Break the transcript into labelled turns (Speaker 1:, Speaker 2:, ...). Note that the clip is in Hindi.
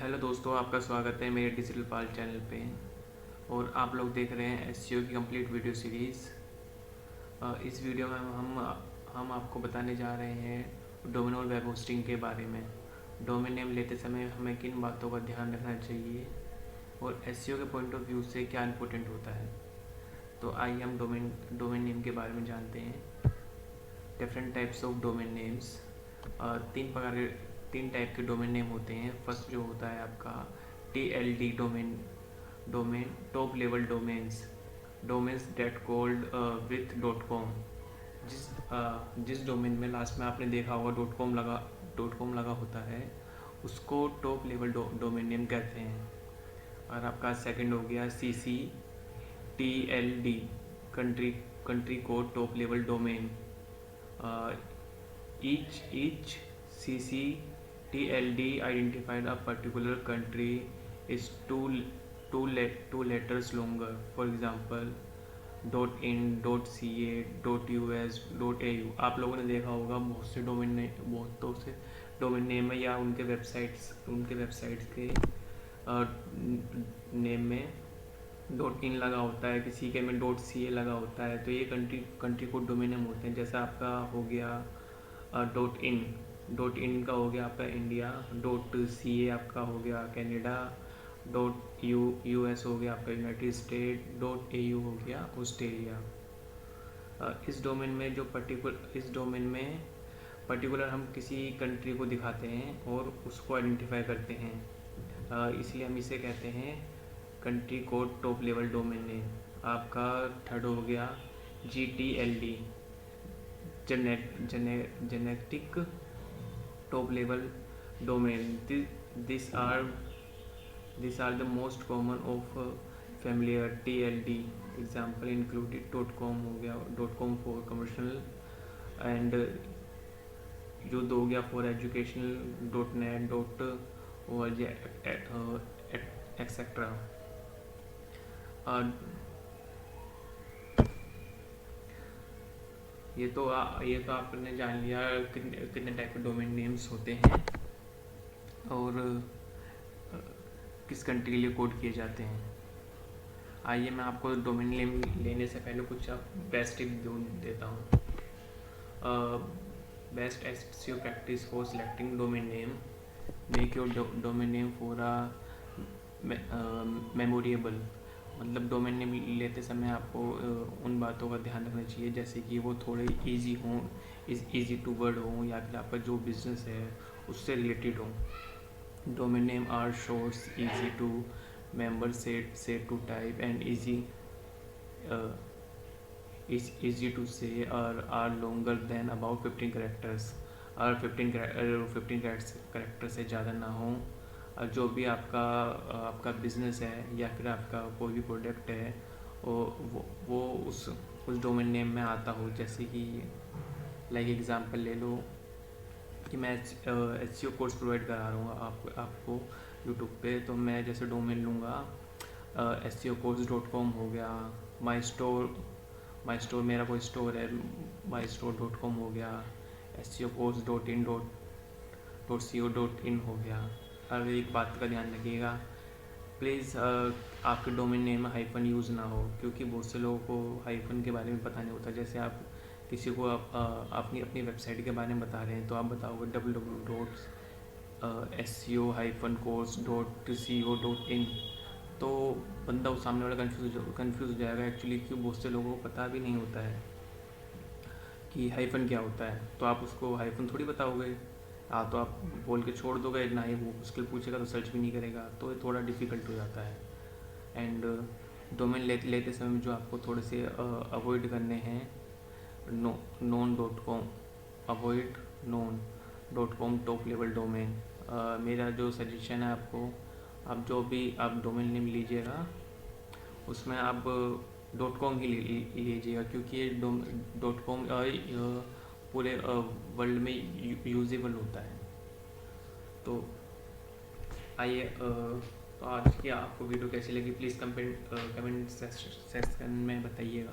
Speaker 1: हेलो दोस्तों, आपका स्वागत है मेरे डिजिटल पाल चैनल पे। और आप लोग देख रहे हैं एसईओ की कंप्लीट वीडियो सीरीज़। इस वीडियो में हम आपको बताने जा रहे हैं डोमिनोर वेब होस्टिंग के बारे में। डोमेन नेम लेते समय हमें किन बातों का ध्यान रखना चाहिए और एसईओ के पॉइंट ऑफ व्यू से क्या इम्पोर्टेंट होता है। तो आइए हम डोमेन नेम के बारे में जानते हैं। Different types of domain names. तीन टाइप के डोमेन नेम होते हैं। फर्स्ट जो होता है आपका TLD domain top level domains that called with .com। जिस डोमेन में लास्ट में आपने देखा होगा .com लगा होता है, उसको टॉप लेवल डोमेन नेम कहते हैं। और आपका सेकंड हो गया CCTLD country code top level domain. each CCTLD identified a particular country is two letters longer. For example, .in, .ca, .us, .au। आप लोगों ने देखा होगा बहुतों से डोमेन नेम है या उनके वेबसाइट्स के नेम में .in लगा होता है, किसी के में .ca लगा होता है। तो ये कंट्री कोड डोमेन नेम होते हैं। जैसा आपका हो गया .in का हो गया आपका इंडिया, .ca आपका हो गया कनाडा, .us हो गया आपका यूनाइटेड स्टेट, .au हो गया ऑस्ट्रेलिया। इस डोमेन में पर्टिकुलर हम किसी कंट्री को दिखाते हैं और उसको आइडेंटिफाई करते हैं, इसलिए हम इसे कहते हैं country code top level domain name. आपका थर्ड हो गया GTLD genetic top level domain. This are the most common of familiar TLD example included .com हो गया, .com फॉर कमर्शियल एंड जो दो हो गया for educational, .net, .org etcetera. ये तो आपने जान लिया कितने टाइप के डोमेन नेम्स होते हैं और किस कंट्री के लिए कोड किए जाते हैं। आइए मैं आपको डोमेन नेम लेने से पहले कुछ बेस्ट टिप देता हूँ। Best SEO practice for selecting domain name. Make your domain name for memorable. मतलब डोमेन नेम लेते समय आपको उन बातों का ध्यान रखना चाहिए, जैसे कि वो थोड़े इजी हों, इजी टू वर्ड हों, या फिर आपका जो बिजनेस है उससे रिलेटेड हो। Domain name are shorts, easy to member, set to type and easy to say, or are longer than about 15 characters। और 15 कैरेक्टर से ज़्यादा ना हो। जो भी आपका बिजनेस है या फिर आपका कोई भी प्रोडक्ट है वो उस डोमेन नेम में आता हो। जैसे कि लाइक एग्जांपल ले लो कि मैं SEO कोर्स प्रोवाइड करा रहा हूँ आपको यूट्यूब पे। तो मैं जैसे डोमेन लूँगा SEOcourse.com हो गया, माई स्टोर मेरा कोई स्टोर है, mystore.com हो गया, SEOcourse.in .co.in हो गया। अब एक बात का ध्यान रखिएगा, प्लीज़ आपके डोमेन नेम में हाइफन यूज़ ना हो, क्योंकि बहुत से लोगों को हाइफन के बारे में पता नहीं होता। जैसे आप किसी को अपनी वेबसाइट के बारे में बता रहे हैं तो आप बताओगे www.seo-course.co.in, तो बंदा उस सामने वाला कंफ्यूज हो जाएगा एक्चुअली, क्यों बहुत से लोगों को पता भी नहीं होता है कि हाइफन क्या होता है। तो आप उसको हाइफन थोड़ी बताओगे, तो आप बोल के छोड़ दोगे, ना ही वो मुश्किल पूछेगा तो सर्च भी नहीं करेगा, तो ये थोड़ा डिफ़िकल्ट हो जाता है। एंड डोमेन लेते समय जो आपको थोड़े से अवॉइड करने हैं, known.com, avoid known.com top level domain. मेरा जो सजेशन है आपको, आप जो भी आप डोमेन नेम लीजिएगा उसमें आप .com ही लीजिएगा, क्योंकि ये .com पूरे वर्ल्ड में यूजेबल होता है। तो आइए, तो आज की आपको वीडियो कैसी लगी प्लीज़ कमेंट सेक्शन में बताइएगा।